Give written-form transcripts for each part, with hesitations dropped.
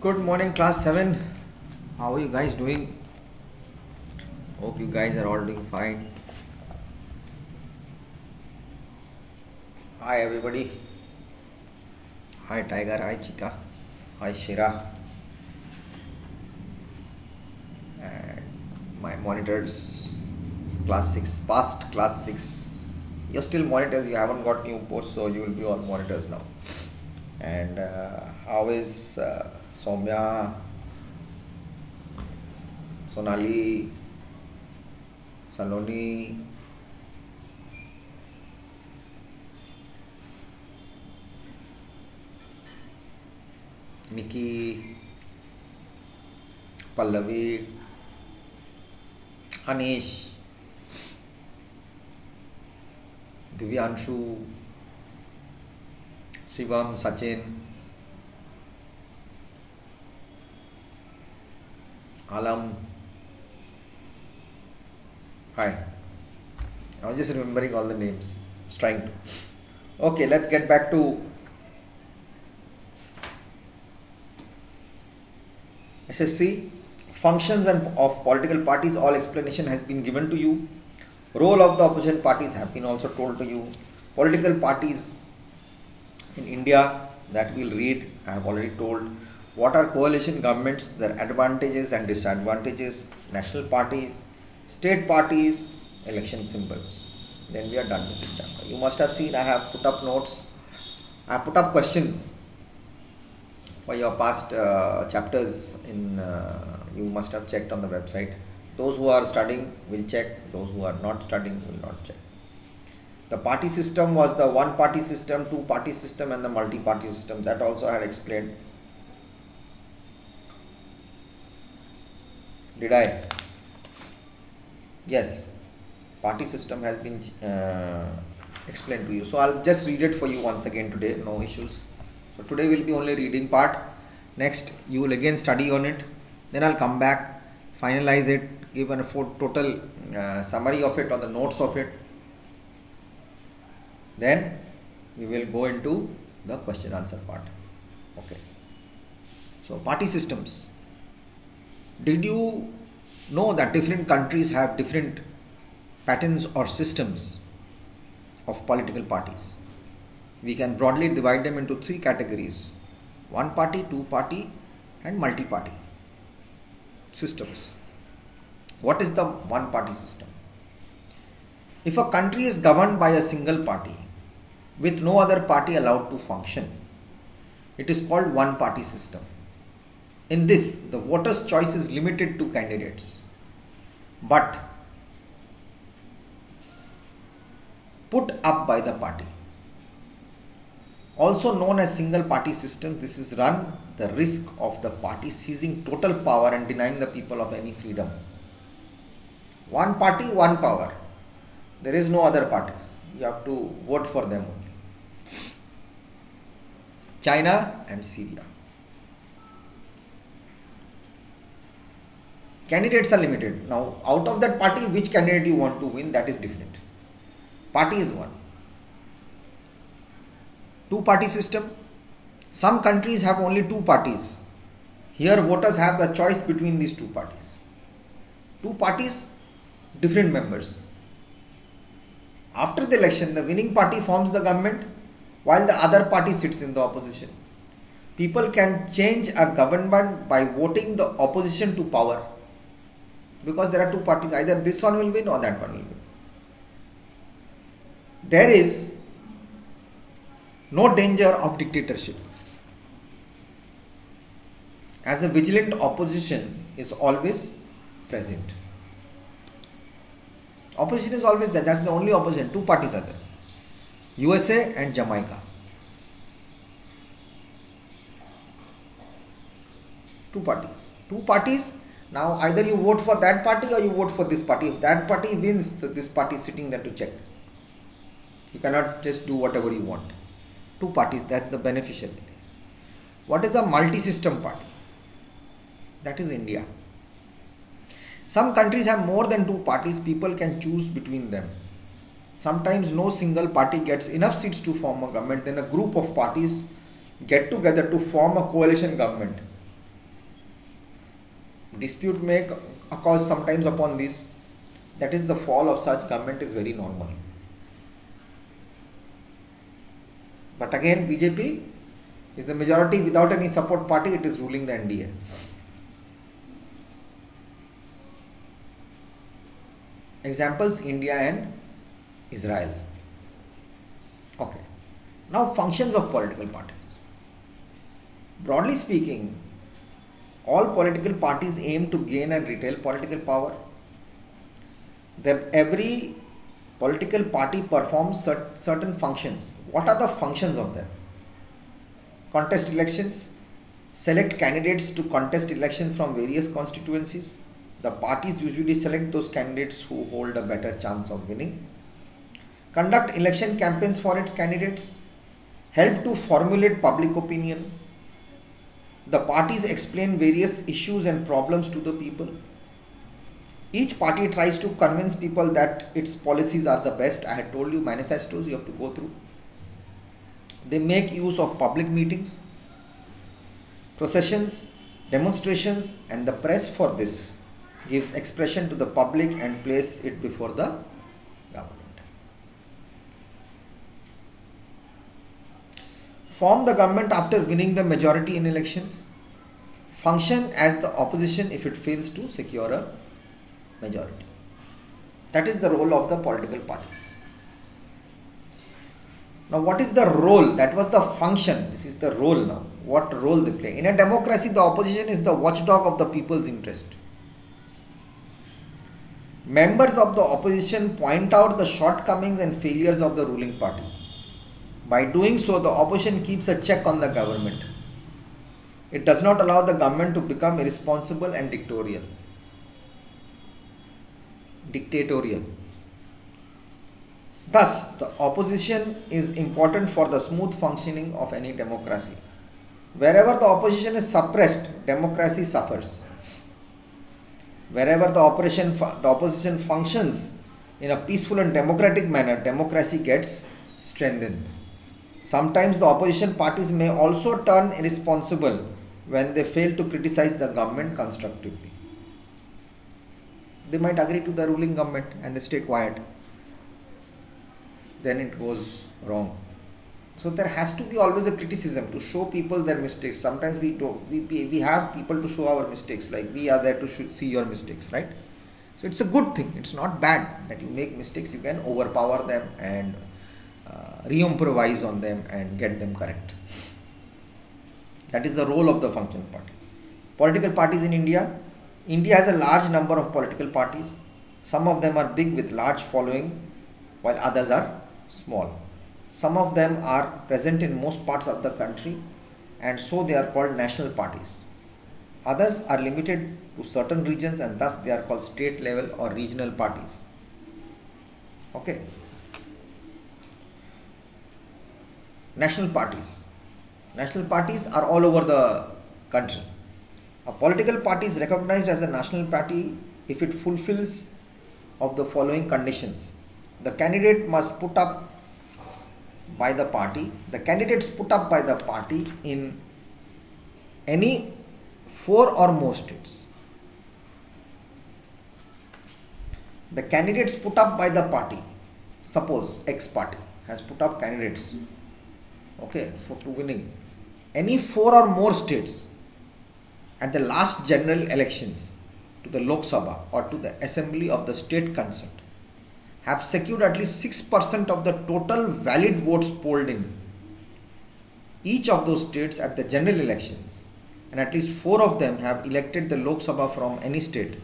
Good morning, class 7. How are you guys doing? Hope you guys are all doing fine. Hi, everybody. Hi, Tiger. Hi, Cheetah. Hi, Shira. And my monitors, class 6, past class 6. You're still monitors, you haven't got new posts, so you will be on monitors now. And how is Soumya, Sonali, Saloni, Nikki, Pallavi, Anish, Divyanshu, Shivam, Sachin, Alam. Hi. I was just remembering all the names. Just trying to. Okay, let's get back to SSC. Functions and of political parties, all explanation has been given to you. Role of the opposition parties have been also told to you. Political parties in India, that we'll read, I have already told. What are coalition governments, their advantages and disadvantages, national parties, state parties, election symbols. Then we are done with this chapter. You must have seen I have put up notes, I have put up questions for your past chapters in you must have checked on the website. Those who are studying will check, those who are not studying will not check. The party system was the one party system, two party system and the multi-party system. That also I had explained. Did I? Yes, party system has been explained to you. So I'll just read it for you once again today, no issues. So today will be only reading part. Next you will again study on it. Then I'll come back, finalize it, give a total summary of it or the notes of it. Then we will go into the question answer part. Okay. So party systems. Did you know that different countries have different patterns or systems of political parties? We can broadly divide them into three categories: one party, two party and multi-party systems. What is the one party system? If a country is governed by a single party with no other party allowed to function, it is called one party system. In this, the voter's choice is limited to candidates, but put up by the party. Also known as single party system, this is run the risk of the party seizing total power and denying the people of any freedom. One party, one power. There is no other parties. You have to vote for them only. China and Syria. Candidates are limited. Now, out of that party, which candidate you want to win, that is different. Party is one. Two-party system. Some countries have only two parties. Here, voters have the choice between these two parties. Two parties, different members. After the election, the winning party forms the government, while the other party sits in the opposition. People can change a government by voting the opposition to power. Because there are two parties, either this one will win or that one will win. There is no danger of dictatorship, as a vigilant opposition is always present. Opposition is always there, that's the only opposition. Two parties are there, USA and Jamaica. Two parties. Two parties. Now either you vote for that party or you vote for this party. If that party wins, so this party is sitting there to check. You cannot just do whatever you want. Two parties, that's the beneficiary. What is a multi-system party? That is India. Some countries have more than two parties. People can choose between them. Sometimes no single party gets enough seats to form a government. Then a group of parties get together to form a coalition government. Dispute may occur sometimes upon this. That is, the fall of such government is very normal. But again, BJP is the majority without any support party. It is ruling the NDA. Examples: India and Israel. Okay. Now, functions of political parties. Broadly speaking, all political parties aim to gain and retain political power. Every political party performs certain functions. What are the functions of them? Contest elections, select candidates to contest elections from various constituencies. The parties usually select those candidates who hold a better chance of winning. Conduct election campaigns for its candidates. Help to formulate public opinion. The parties explain various issues and problems to the people. Each party tries to convince people that its policies are the best. I had told you, manifestos you have to go through. They make use of public meetings, processions, demonstrations, and the press for this gives expression to the public and place it before the government. Form the government after winning the majority in elections. Function as the opposition if it fails to secure a majority. That is the role of the political parties. Now, what is the role? That was the function. This is the role now. What role they play? In a democracy, the opposition is the watchdog of the people's interest. Members of the opposition point out the shortcomings and failures of the ruling party. By doing so, the opposition keeps a check on the government. It does not allow the government to become irresponsible and dictatorial. Thus, the opposition is important for the smooth functioning of any democracy. Wherever the opposition is suppressed, democracy suffers. Wherever the opposition functions in a peaceful and democratic manner, democracy gets strengthened. Sometimes the opposition parties may also turn irresponsible when they fail to criticize the government constructively. They might agree to the ruling government and they stay quiet. Then it goes wrong. So there has to be always a criticism to show people their mistakes. Sometimes we have people to show our mistakes, like we are there to see your mistakes, right? So it's a good thing. It's not bad that you make mistakes. You can overpower them and re-improvise on them and get them correct. That is the role of the functional party. Political parties in India. India has a large number of political parties. Some of them are big with large following, while others are small. Some of them are present in most parts of the country, and so they are called national parties. Others are limited to certain regions, and thus they are called state level or regional parties. Okay. National parties. National parties are all over the country. A political party is recognized as a national party if it fulfills of the following conditions. The candidate must put up by the party. The candidates put up by the party in any 4 or more states. The candidates put up by the party. Suppose X party has put up candidates, okay, to winning any 4 or more states at the last general elections to the Lok Sabha or to the assembly of the state concerned, have secured at least 6% of the total valid votes polled in each of those states at the general elections, and at least 4 of them have elected the Lok Sabha from any state,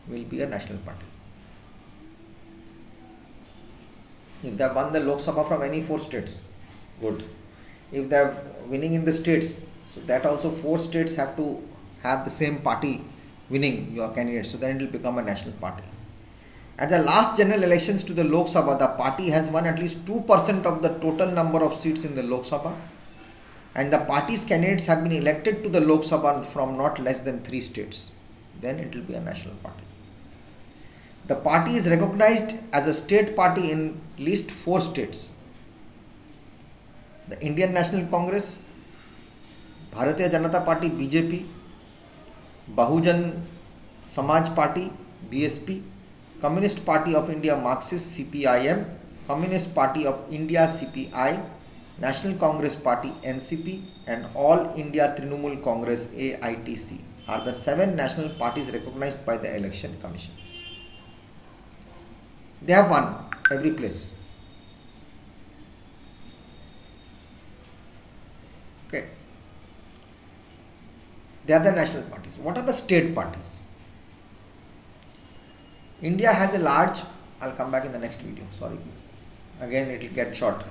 will be a national party. If they have won the Lok Sabha from any 4 states, good. If they are winning in the states, so that also 4 states have to have the same party winning your candidate, so then it will become a national party. At the last general elections to the Lok Sabha, the party has won at least 2% of the total number of seats in the Lok Sabha, and the party's candidates have been elected to the Lok Sabha from not less than 3 states. Then it will be a national party. The party is recognized as a state party in at least 4 states. The Indian National Congress, Bharatiya Janata Party BJP, Bahujan Samaj Party BSP, Communist Party of India Marxist CPIM, Communist Party of India CPI, National Congress Party NCP, and All India Trinamool Congress AITC are the 7 national parties recognized by the Election Commission. They have won every place. Okay. They are the national parties. What are the state parties? India has a large, I'll come back in the next video, sorry. Again it will get short.